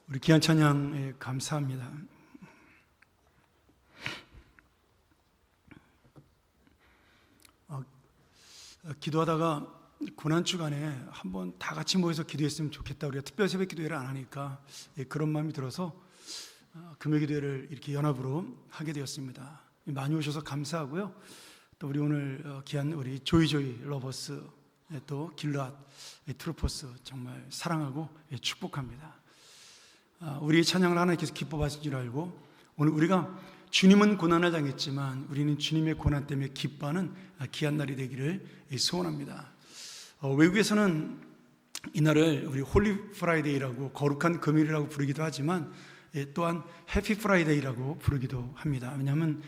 우리 귀한 찬양 감사합니다. 기도하다가 고난 주간에 한번 다 같이 모여서 기도했으면 좋겠다. 우리가 특별 새벽 기도회를 안 하니까 그런 마음이 들어서 금요 기도회를 이렇게 연합으로 하게 되었습니다. 많이 오셔서 감사하고요. 또 우리 오늘 귀한 우리 조이조이 러버스, 또 길르앗 트루퍼스 정말 사랑하고 축복합니다. 우리의 찬양을 하나님께서 기뻐하신 줄 알고, 오늘 우리가 주님은 고난을 당했지만 우리는 주님의 고난 때문에 기뻐하는 귀한 날이 되기를 소원합니다. 외국에서는 이날을 우리 홀리 프라이데이라고, 거룩한 금요일이라고 부르기도 하지만 또한 해피 프라이데이라고 부르기도 합니다. 왜냐하면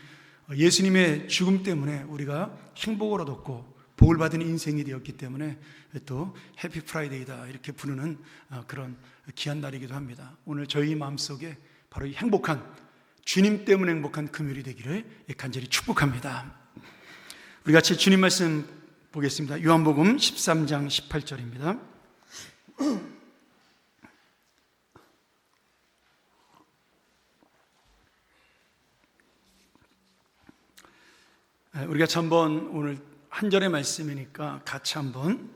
예수님의 죽음 때문에 우리가 행복을 얻었고 복을 받은 인생이 되었기 때문에 또 해피 프라이데이다 이렇게 부르는 그런 귀한 날이기도 합니다. 오늘 저희 마음속에 바로 이 행복한, 주님 때문에 행복한 금요일이 되기를 간절히 축복합니다. 우리 같이 주님 말씀 보겠습니다. 요한복음 13장 18절입니다. 우리가 한번 오늘 한 절의 말씀이니까 같이 한번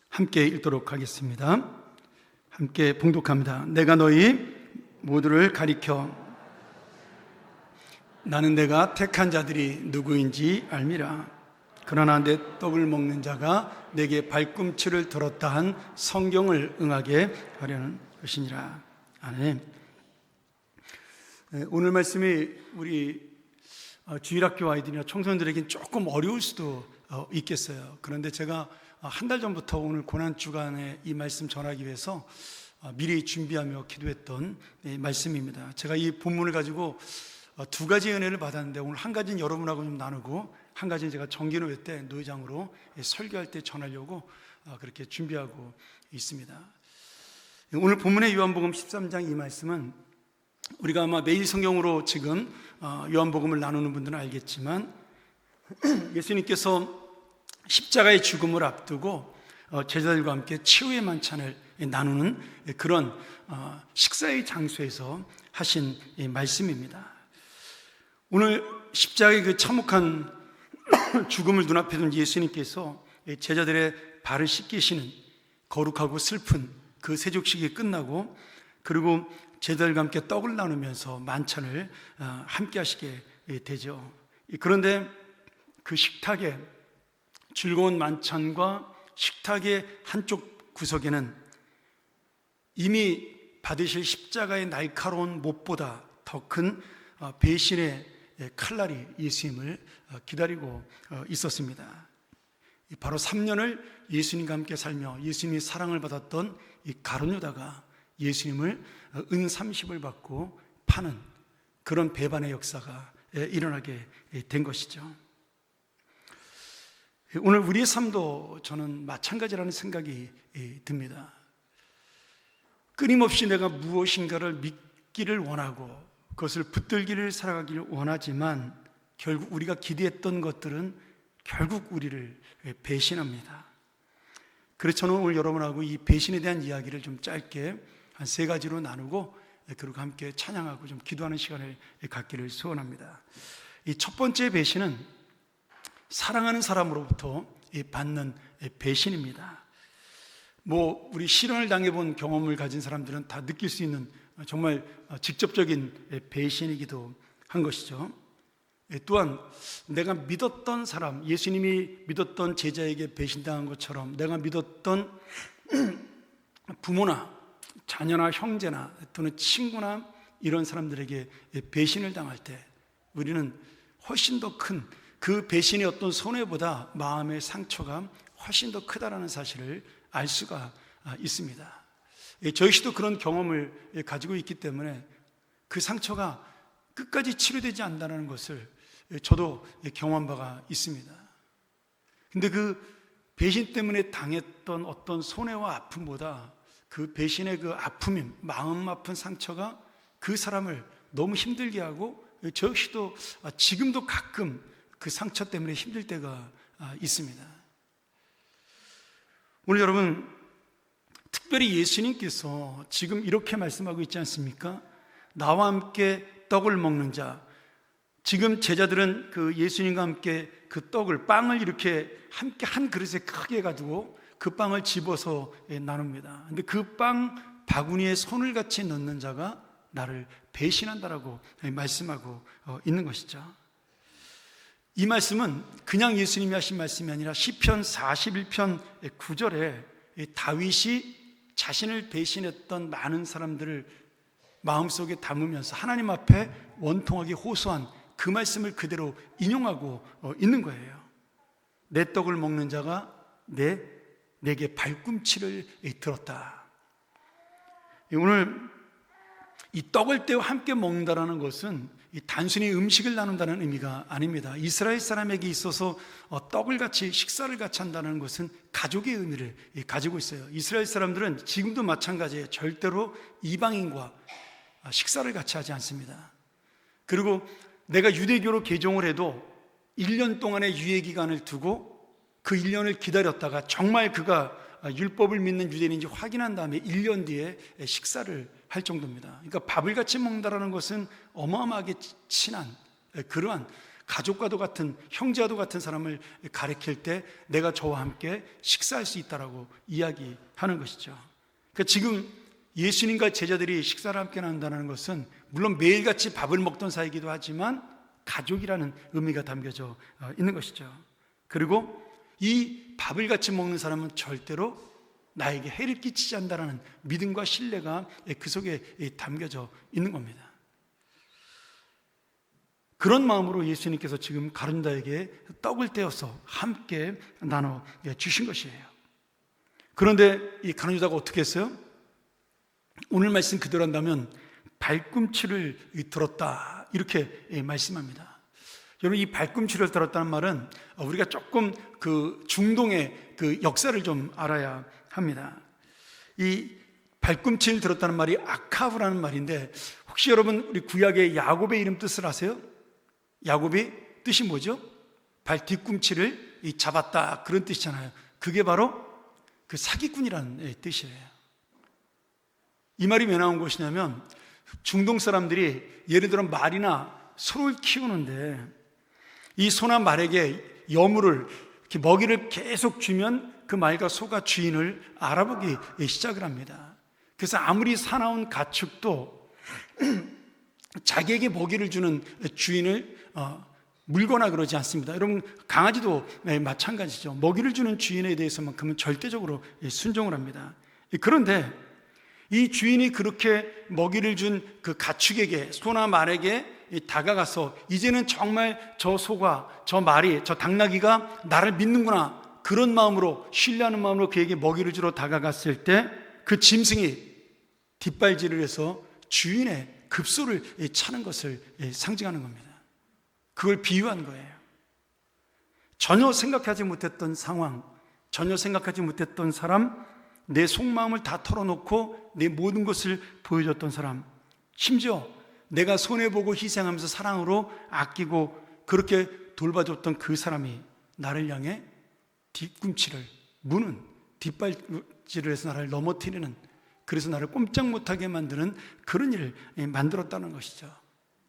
함께 읽도록 하겠습니다. 함께 봉독합니다. 내가 너희 모두를 가리켜 나는 내가 택한 자들이 누구인지 알미라. 그러나 내 떡을 먹는 자가 내게 발꿈치를 들었다 한 성경을 응하게 하려는 것이니라. 아멘. 오늘 말씀이 우리 주일학교 아이들이나 청소년들에겐 조금 어려울 수도 있겠어요. 그런데 제가 한 달 전부터 오늘 고난주간에 이 말씀 전하기 위해서 미리 준비하며 기도했던 말씀입니다. 제가 이 본문을 가지고 두 가지 은혜를 받았는데, 오늘 한 가지는 여러분하고 좀 나누고, 한 가지는 제가 정기노회 때 노회장으로 설교할 때 전하려고 그렇게 준비하고 있습니다. 오늘 본문의 요한복음 13장 이 말씀은 우리가 아마 매일 성경으로 지금 요한복음을 나누는 분들은 알겠지만, 예수님께서 십자가의 죽음을 앞두고 제자들과 함께 치유의 만찬을 나누는 그런 식사의 장소에서 하신 말씀입니다. 오늘 십자가의 그 참혹한 죽음을 눈앞에 둔 예수님께서 제자들의 발을 씻기시는 거룩하고 슬픈 그 세족식이 끝나고, 그리고 제자들과 함께 떡을 나누면서 만찬을 함께 하시게 되죠. 그런데 그 식탁에, 즐거운 만찬과 식탁의 한쪽 구석에는 이미 받으실 십자가의 날카로운 못보다 더 큰 배신의 칼날이 예수님을 기다리고 있었습니다. 바로 3년을 예수님과 함께 살며 예수님이 사랑을 받았던 이 가룟 유다가 예수님을 은 30을 받고 파는 그런 배반의 역사가 일어나게 된 것이죠. 오늘 우리의 삶도 저는 마찬가지라는 생각이 듭니다. 끊임없이 내가 무엇인가를 믿기를 원하고 그것을 붙들기를 살아가기를 원하지만, 결국 우리가 기대했던 것들은 결국 우리를 배신합니다. 그래서 저는 오늘 여러분하고 이 배신에 대한 이야기를 좀 짧게 한 3가지로 나누고, 그리고 함께 찬양하고 좀 기도하는 시간을 갖기를 소원합니다. 이 첫 번째 배신은 사랑하는 사람으로부터 받는 배신입니다. 우리 실언을 당해본 경험을 가진 사람들은 다 느낄 수 있는 정말 직접적인 배신이기도 한 것이죠. 또한 내가 믿었던 사람, 예수님이 믿었던 제자에게 배신당한 것처럼 내가 믿었던 부모나 자녀나 형제나 또는 친구나 이런 사람들에게 배신을 당할 때 우리는 훨씬 더 큰 그 배신의 어떤 손해보다 마음의 상처가 훨씬 더 크다라는 사실을 알 수가 있습니다. 저희 씨도 그런 경험을 가지고 있기 때문에 그 상처가 끝까지 치료되지 않는다는 것을 저도 경험한 바가 있습니다. 근데 그 배신 때문에 당했던 어떤 손해와 아픔보다 그 배신의 그 아픔임, 마음 아픈 상처가 그 사람을 너무 힘들게 하고, 저 역시도 지금도 가끔 그 상처 때문에 힘들 때가 있습니다. 오늘 여러분, 특별히 예수님께서 지금 이렇게 말씀하고 있지 않습니까? 나와 함께 떡을 먹는 자. 지금 제자들은 그 예수님과 함께 그 떡을, 빵을 이렇게 함께 한 그릇에 크게 가지고 그 빵을 집어서 나눕니다. 근데 그 빵 바구니에 손을 같이 넣는 자가 나를 배신한다라고 말씀하고 있는 것이죠. 이 말씀은 그냥 예수님이 하신 말씀이 아니라 시편 41편 9절에 다윗이 자신을 배신했던 많은 사람들을 마음속에 담으면서 하나님 앞에 원통하게 호소한 그 말씀을 그대로 인용하고 있는 거예요. 내 떡을 먹는 자가 내게 발꿈치를 들었다. 오늘 이 떡을 떼어 함께 먹는다는 것은 단순히 음식을 나눈다는 의미가 아닙니다. 이스라엘 사람에게 있어서 떡을 같이, 식사를 같이 한다는 것은 가족의 의미를 가지고 있어요. 이스라엘 사람들은 지금도 마찬가지예요. 절대로 이방인과 식사를 같이 하지 않습니다. 그리고 내가 유대교로 개종을 해도 1년 동안의 유예기간을 두고 그 1년을 기다렸다가 정말 그가 율법을 믿는 유대인인지 확인한 다음에 1년 뒤에 식사를 할 정도입니다. 그러니까 밥을 같이 먹는다는 것은 어마어마하게 친한 그러한 가족과도 같은, 형제와도 같은 사람을 가리킬 때 내가 저와 함께 식사할 수 있다라고 이야기하는 것이죠. 그러니까 지금 예수님과 제자들이 식사를 함께 나눈다는 것은 물론 매일같이 밥을 먹던 사이이기도 하지만 가족이라는 의미가 담겨져 있는 것이죠. 그리고 이 밥을 같이 먹는 사람은 절대로 나에게 해를 끼치지 않는다는 믿음과 신뢰가 그 속에 담겨져 있는 겁니다. 그런 마음으로 예수님께서 지금 가룟유다에게 떡을 떼어서 함께 나눠 주신 것이에요. 그런데 이 가룟유다가 어떻게 했어요? 오늘 말씀 그대로 한다면 발꿈치를 들었다, 이렇게 말씀합니다. 여러분, 이 발꿈치를 들었다는 말은 우리가 조금 그 중동의 그 역사를 좀 알아야 합니다. 이 발꿈치를 들었다는 말이 아카브라는 말인데, 혹시 여러분 우리 구약의 야곱의 이름 뜻을 아세요? 야곱이 뜻이 뭐죠? 발 뒤꿈치를 잡았다, 그런 뜻이잖아요. 그게 바로 그 사기꾼이라는 뜻이에요. 이 말이 왜 나온 것이냐면, 중동 사람들이 예를 들어 말이나 소를 키우는데 이 소나 말에게 여물을, 이렇게 먹이를 계속 주면 그 말과 소가 주인을 알아보기 시작을 합니다. 그래서 아무리 사나운 가축도 자기에게 먹이를 주는 주인을 물거나 그러지 않습니다. 여러분, 강아지도 마찬가지죠. 먹이를 주는 주인에 대해서만큼은 절대적으로 순종을 합니다. 그런데 이 주인이 그렇게 먹이를 준 그 가축에게, 소나 말에게 다가가서 이제는 정말 저 소가, 저 말이, 저 당나귀가 나를 믿는구나, 그런 마음으로, 신뢰하는 마음으로 그에게 먹이를 주러 다가갔을 때 그 짐승이 뒷발질을 해서 주인의 급소를 차는 것을 상징하는 겁니다. 그걸 비유한 거예요. 전혀 생각하지 못했던 상황, 전혀 생각하지 못했던 사람, 내 속마음을 다 털어놓고 내 모든 것을 보여줬던 사람, 심지어 내가 손해보고 희생하면서 사랑으로 아끼고 그렇게 돌봐줬던 그 사람이 나를 향해 뒤꿈치를 무는, 뒷발질을 해서 나를 넘어뜨리는, 그래서 나를 꼼짝 못하게 만드는 그런 일을 만들었다는 것이죠.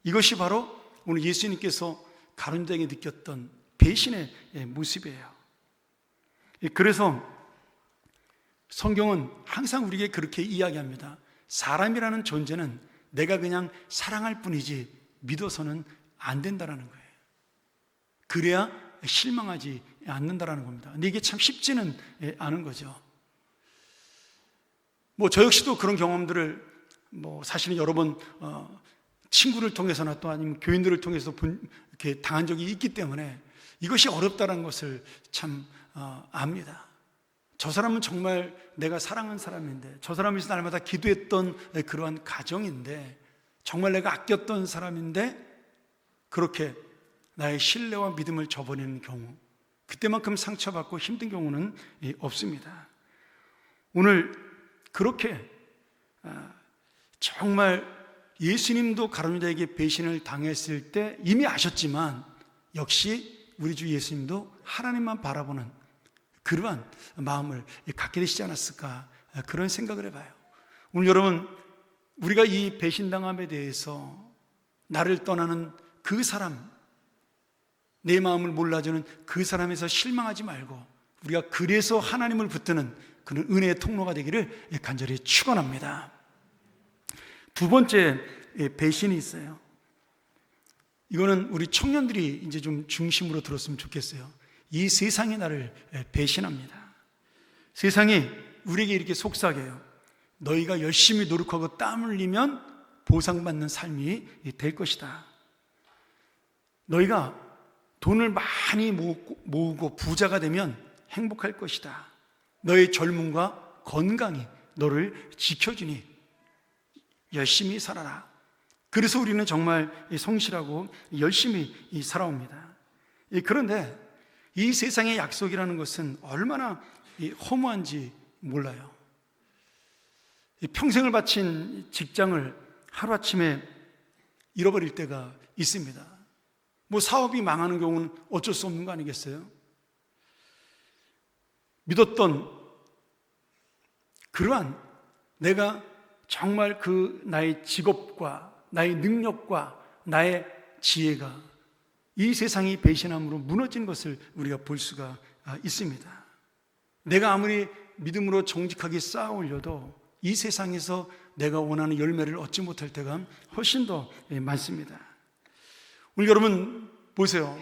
이것이 바로 오늘 예수님께서 가룟유다에게 느꼈던 배신의 모습이에요. 그래서 성경은 항상 우리에게 그렇게 이야기합니다. 사람이라는 존재는 내가 그냥 사랑할 뿐이지 믿어서는 안 된다는 거예요. 그래야 실망하지 않는다는 겁니다. 근데 이게 참 쉽지는 않은 거죠. 저 역시도 그런 경험들을 사실은 여러 번 친구를 통해서나 또 아니면 교인들을 통해서 이렇게 당한 적이 있기 때문에 이것이 어렵다는 것을 참 압니다. 저 사람은 정말 내가 사랑한 사람인데, 저 사람이 있어 날마다 기도했던 그러한 가정인데, 정말 내가 아꼈던 사람인데 그렇게 나의 신뢰와 믿음을 저버리는 경우, 그때만큼 상처받고 힘든 경우는 없습니다. 오늘 그렇게 정말 예수님도 가룟유다에게 배신을 당했을 때 이미 아셨지만 역시 우리 주 예수님도 하나님만 바라보는 그러한 마음을 갖게 되시지 않았을까 그런 생각을 해봐요. 오늘 여러분, 우리가 이 배신당함에 대해서 나를 떠나는 그 사람, 내 마음을 몰라주는 그 사람에서 실망하지 말고 우리가 그래서 하나님을 붙드는 그런 은혜의 통로가 되기를 간절히 축원합니다. 두 번째 배신이 있어요. 이거는 우리 청년들이 이제 좀 중심으로 들었으면 좋겠어요. 이 세상이 나를 배신합니다. 세상이 우리에게 이렇게 속삭여요. 너희가 열심히 노력하고 땀 흘리면 보상받는 삶이 될 것이다. 너희가 돈을 많이 모으고 부자가 되면 행복할 것이다. 너의 젊음과 건강이 너를 지켜주니 열심히 살아라. 그래서 우리는 정말 성실하고 열심히 살아옵니다. 그런데 이 세상의 약속이라는 것은 얼마나 허무한지 몰라요. 평생을 바친 직장을 하루아침에 잃어버릴 때가 있습니다. 사업이 망하는 경우는 어쩔 수 없는 거 아니겠어요? 믿었던 그러한 내가 정말 그 나의 직업과 나의 능력과 나의 지혜가 이 세상이 배신함으로 무너진 것을 우리가 볼 수가 있습니다. 내가 아무리 믿음으로 정직하게 쌓아 올려도 이 세상에서 내가 원하는 열매를 얻지 못할 때가 훨씬 더 많습니다. 오늘 여러분 보세요.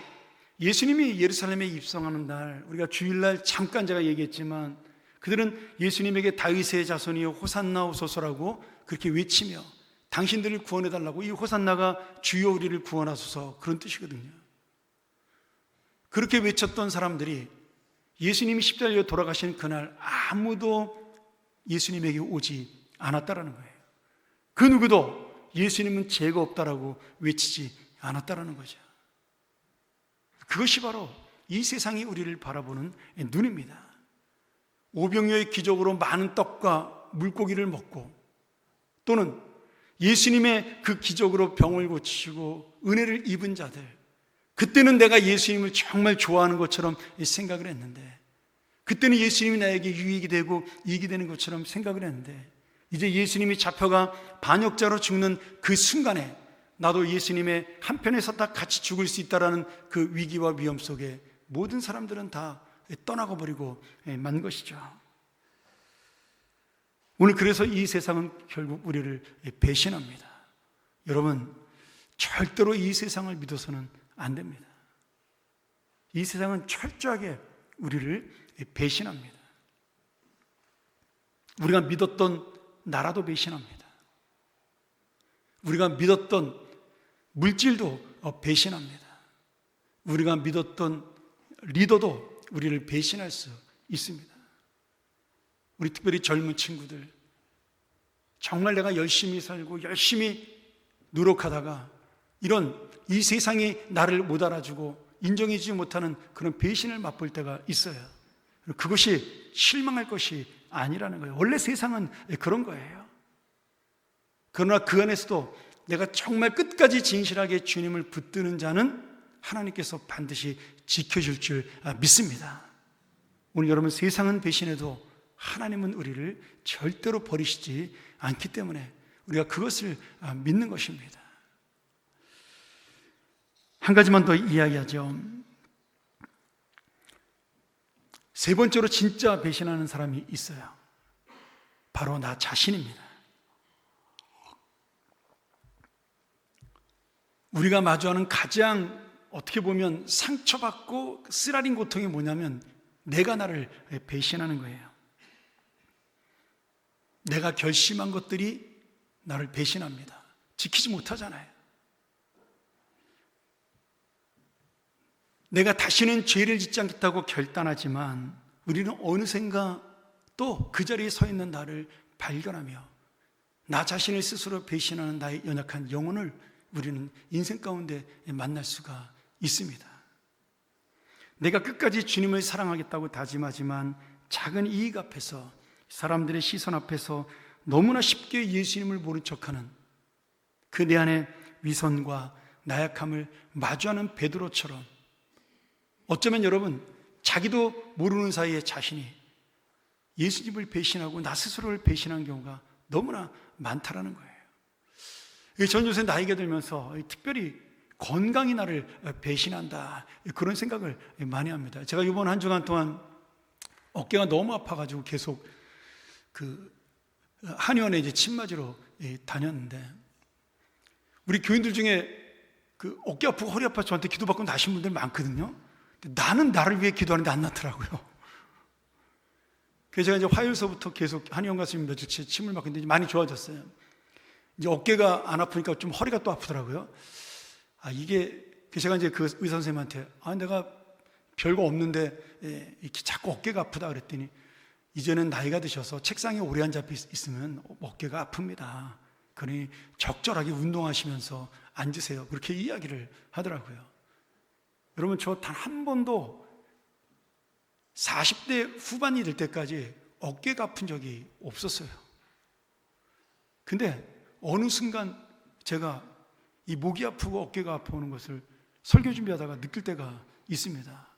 예수님이 예루살렘에 입성하는 날, 우리가 주일날 잠깐 제가 얘기했지만 그들은 예수님에게 다윗의 자손이여 호산나 오소서라고 그렇게 외치며 당신들을 구원해달라고, 이 호산나가 주여 우리를 구원하소서 그런 뜻이거든요. 그렇게 외쳤던 사람들이 예수님이 십자가에 돌아가신 그날 아무도 예수님에게 오지 않았다라는 거예요. 그 누구도 예수님은 죄가 없다라고 외치지 않았다라는 거죠. 그것이 바로 이 세상이 우리를 바라보는 눈입니다. 오병이어의 기적으로 많은 떡과 물고기를 먹고, 또는 예수님의 그 기적으로 병을 고치시고 은혜를 입은 자들, 그때는 내가 예수님을 정말 좋아하는 것처럼 생각을 했는데, 그때는 예수님이 나에게 유익이 되고 이익이 되는 것처럼 생각을 했는데, 이제 예수님이 잡혀가 반역자로 죽는 그 순간에 나도 예수님의 한편에 섰다 같이 죽을 수 있다는 그 위기와 위험 속에 모든 사람들은 다 떠나가 버리고 만 것이죠. 오늘 그래서 이 세상은 결국 우리를 배신합니다. 여러분, 절대로 이 세상을 믿어서는 안 됩니다. 이 세상은 철저하게 우리를 배신합니다. 우리가 믿었던 나라도 배신합니다. 우리가 믿었던 물질도 배신합니다. 우리가 믿었던 리더도 우리를 배신할 수 있습니다. 우리 특별히 젊은 친구들, 정말 내가 열심히 살고 열심히 노력하다가 이런 이 세상이 나를 못 알아주고 인정해주지 못하는 그런 배신을 맛볼 때가 있어요. 그것이 실망할 것이 아니라는 거예요. 원래 세상은 그런 거예요. 그러나 그 안에서도 내가 정말 끝까지 진실하게 주님을 붙드는 자는 하나님께서 반드시 지켜줄 줄 믿습니다. 오늘 여러분, 세상은 배신해도 하나님은 우리를 절대로 버리시지 않기 때문에 우리가 그것을 믿는 것입니다. 한 가지만 더 이야기하죠. 세 번째로 진짜 배신하는 사람이 있어요. 바로 나 자신입니다. 우리가 마주하는 가장 어떻게 보면 상처받고 쓰라린 고통이 뭐냐면 내가 나를 배신하는 거예요. 내가 결심한 것들이 나를 배신합니다. 지키지 못하잖아요. 내가 다시는 죄를 짓지 않겠다고 결단하지만 우리는 어느샌가 또 그 자리에 서 있는 나를 발견하며 나 자신을 스스로 배신하는 나의 연약한 영혼을 우리는 인생 가운데 만날 수가 있습니다. 내가 끝까지 주님을 사랑하겠다고 다짐하지만 작은 이익 앞에서, 사람들의 시선 앞에서 너무나 쉽게 예수님을 모른 척하는 그 내 안의 위선과 나약함을 마주하는 베드로처럼, 어쩌면 여러분 자기도 모르는 사이에 자신이 예수님을 배신하고 나 스스로를 배신한 경우가 너무나 많다라는 거예요. 전 요새 나이가 들면서 특별히 건강이 나를 배신한다, 그런 생각을 많이 합니다. 제가 이번 한 주간 동안 어깨가 너무 아파가지고 계속 그 한의원에 이제 침 맞으러 다녔는데, 우리 교인들 중에 그 어깨 아프고 허리 아파 저한테 기도받고 나신 분들 많거든요. 근데 나는 나를 위해 기도하는데 안 낫더라고요. 그래서 제가 이제 화요일서부터 계속 한의원 가서 며칠째 침을 맞고 많이 좋아졌어요. 이제 어깨가 안 아프니까 좀 허리가 또 아프더라고요. 제가 이제 그 의사 선생님한테 내가 별거 없는데 이렇게 자꾸 어깨가 아프다 그랬더니, 이제는 나이가 드셔서 책상에 오래 앉아 있으면 어깨가 아픕니다. 그러니 적절하게 운동하시면서 앉으세요. 그렇게 이야기를 하더라고요. 여러분, 저 단 한 번도 40대 후반이 될 때까지 어깨가 아픈 적이 없었어요. 근데 어느 순간 제가 이 목이 아프고 어깨가 아파오는 것을 설교 준비하다가 느낄 때가 있습니다.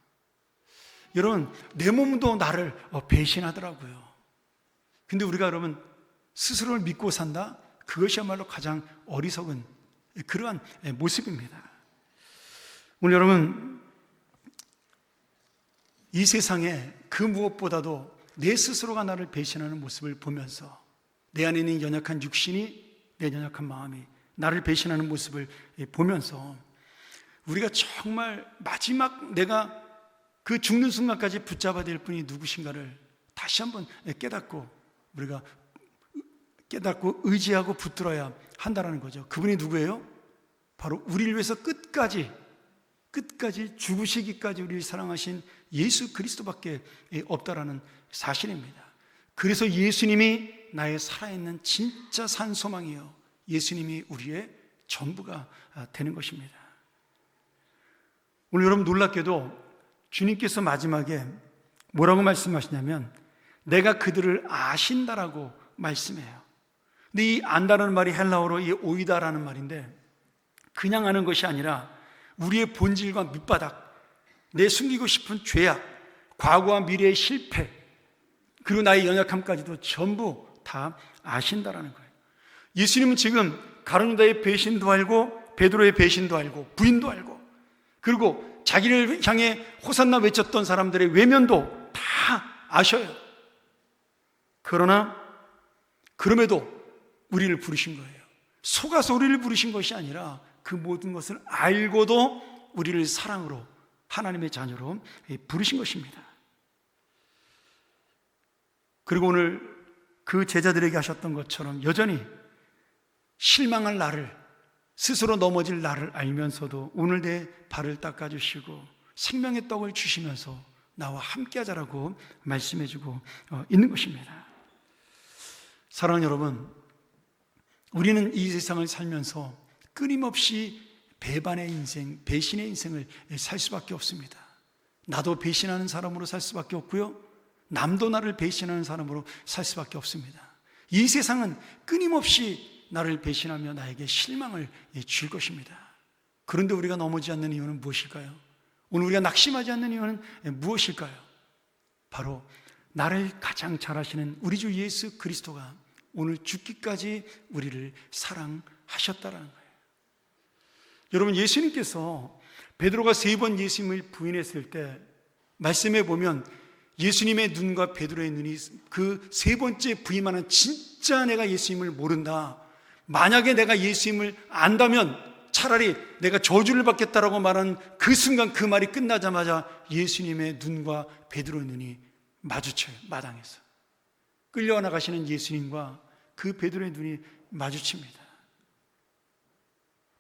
여러분, 내 몸도 나를 배신하더라고요. 근데 우리가 여러분 스스로를 믿고 산다? 그것이야말로 가장 어리석은 그러한 모습입니다. 오늘 여러분, 이 세상에 그 무엇보다도 내 스스로가 나를 배신하는 모습을 보면서, 내 안에 있는 연약한 육신이, 내 연약한 마음이 나를 배신하는 모습을 보면서, 우리가 정말 마지막 내가 그 죽는 순간까지 붙잡아야 될 분이 누구신가를 다시 한번 우리가 깨닫고 의지하고 붙들어야 한다는 거죠. 그분이 누구예요? 바로 우리를 위해서 끝까지 죽으시기까지 우리를 사랑하신 예수 그리스도밖에 없다라는 사실입니다. 그래서 예수님이 나의 살아있는 진짜 산소망이요, 예수님이 우리의 전부가 되는 것입니다. 오늘 여러분, 놀랍게도 주님께서 마지막에 뭐라고 말씀하시냐면, 내가 그들을 아신다라고 말씀해요. 근데 이 안다라는 말이 헬라어로 이 오이다라는 말인데, 그냥 아는 것이 아니라 우리의 본질과 밑바닥, 내 숨기고 싶은 죄악, 과거와 미래의 실패, 그리고 나의 연약함까지도 전부 다 아신다라는 거예요. 예수님은 지금 가룟유다의 배신도 알고, 베드로의 배신도 알고, 부인도 알고, 그리고 자기를 향해 호산나 외쳤던 사람들의 외면도 다 아셔요. 그럼에도 우리를 부르신 거예요. 속아서 우리를 부르신 것이 아니라 그 모든 것을 알고도 우리를 사랑으로, 하나님의 자녀로 부르신 것입니다. 그리고 오늘 그 제자들에게 하셨던 것처럼 여전히 실망할 나를, 스스로 넘어질 나를 알면서도 오늘 내 발을 닦아주시고 생명의 떡을 주시면서 나와 함께하자라고 말씀해주고 있는 것입니다. 사랑하는 여러분, 우리는 이 세상을 살면서 끊임없이 배반의 인생, 배신의 인생을 살 수밖에 없습니다. 나도 배신하는 사람으로 살 수밖에 없고요, 남도 나를 배신하는 사람으로 살 수밖에 없습니다. 이 세상은 끊임없이 나를 배신하며 나에게 실망을 줄 것입니다. 그런데 우리가 넘어지지 않는 이유는 무엇일까요? 오늘 우리가 낙심하지 않는 이유는 무엇일까요? 바로 나를 가장 잘 아시는 우리 주 예수 그리스도가 오늘 죽기까지 우리를 사랑하셨다라는 거예요. 여러분, 예수님께서 베드로가 3번 예수님을 부인했을 때 말씀해 보면, 예수님의 눈과 베드로의 눈이 그 3번째 부인하는, 진짜 내가 예수님을 모른다, 만약에 내가 예수님을 안다면 차라리 내가 저주를 받겠다라고 말한 그 순간, 그 말이 끝나자마자 예수님의 눈과 베드로의 눈이 마주쳐요. 마당에서 끌려와 나가시는 예수님과 그 베드로의 눈이 마주칩니다.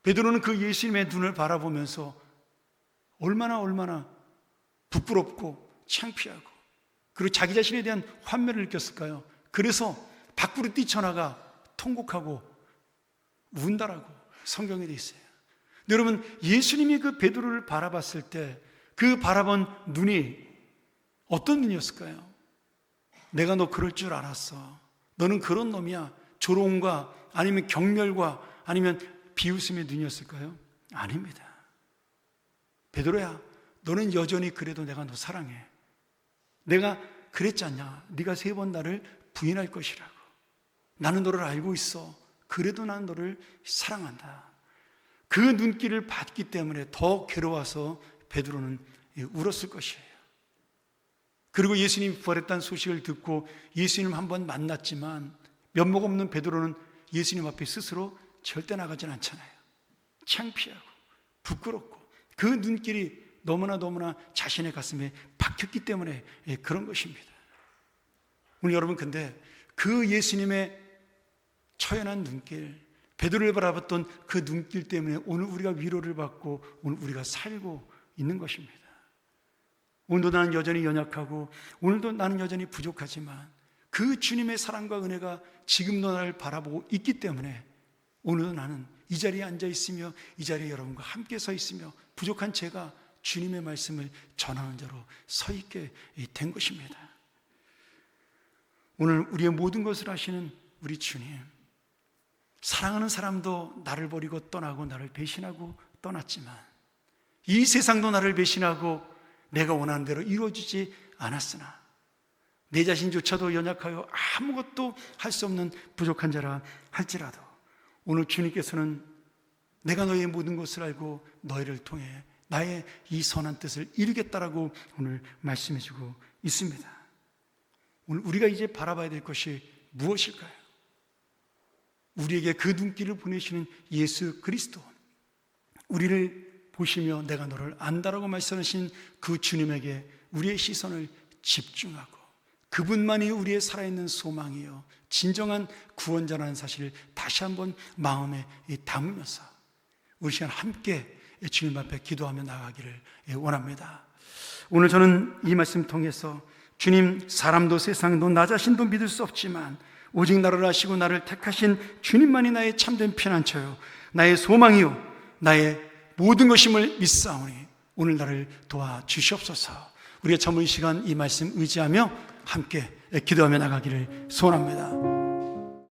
베드로는 그 예수님의 눈을 바라보면서 얼마나 부끄럽고 창피하고, 그리고 자기 자신에 대한 환멸을 느꼈을까요? 그래서 밖으로 뛰쳐나가 통곡하고 운다라고 성경에 되어 있어요. 근데 여러분, 예수님이 그 베드로를 바라봤을 때 그 바라본 눈이 어떤 눈이었을까요? 내가 너 그럴 줄 알았어, 너는 그런 놈이야, 조롱과 아니면 경멸과 아니면 비웃음의 눈이었을까요? 아닙니다. 베드로야, 너는 여전히 그래도 내가 너 사랑해. 내가 그랬잖냐. 네가 3번 나를 부인할 것이라고. 나는 너를 알고 있어. 그래도 나는 너를 사랑한다. 그 눈길을 받기 때문에 더 괴로워서 베드로는 울었을 것이에요. 그리고 예수님이 부활했다는 소식을 듣고 예수님 한번 만났지만 면목 없는 베드로는 예수님 앞에 스스로 절대 나가진 않잖아요. 창피하고 부끄럽고 그 눈길이 너무나 자신의 가슴에 박혔기 때문에 그런 것입니다. 오늘 여러분, 근데 그 예수님의 처연한 눈길, 베드로를 바라봤던 그 눈길 때문에 오늘 우리가 위로를 받고 오늘 우리가 살고 있는 것입니다. 오늘도 나는 여전히 연약하고 오늘도 나는 여전히 부족하지만 그 주님의 사랑과 은혜가 지금도 나를 바라보고 있기 때문에 오늘도 나는 이 자리에 앉아 있으며 이 자리에 여러분과 함께 서 있으며 부족한 제가 주님의 말씀을 전하는 자로 서 있게 된 것입니다. 오늘 우리의 모든 것을 아시는 우리 주님, 사랑하는 사람도 나를 버리고 떠나고 나를 배신하고 떠났지만 이 세상도 나를 배신하고 내가 원하는 대로 이루어지지 않았으나 내 자신조차도 연약하여 아무것도 할 수 없는 부족한 자라 할지라도 오늘 주님께서는 내가 너의 모든 것을 알고 너희를 통해 나의 이 선한 뜻을 이루겠다라고 오늘 말씀해 주고 있습니다. 오늘 우리가 이제 바라봐야 될 것이 무엇일까요? 우리에게 그 눈길을 보내시는 예수 그리스도, 우리를 보시며 내가 너를 안다라고 말씀하신 그 주님에게 우리의 시선을 집중하고 그분만이 우리의 살아있는 소망이요 진정한 구원자라는 사실을 다시 한번 마음에 담으면서 우리 시간 함께 주님 앞에 기도하며 나가기를 원합니다. 오늘 저는 이 말씀 통해서 주님, 사람도 세상도 나 자신도 믿을 수 없지만 오직 나를 아시고 나를 택하신 주님만이 나의 참된 피난처요 나의 소망이요 나의 모든 것임을 믿사오니 오늘 나를 도와주시옵소서. 우리가 잠언 시간 이 말씀 의지하며 함께 기도하며 나가기를 소원합니다.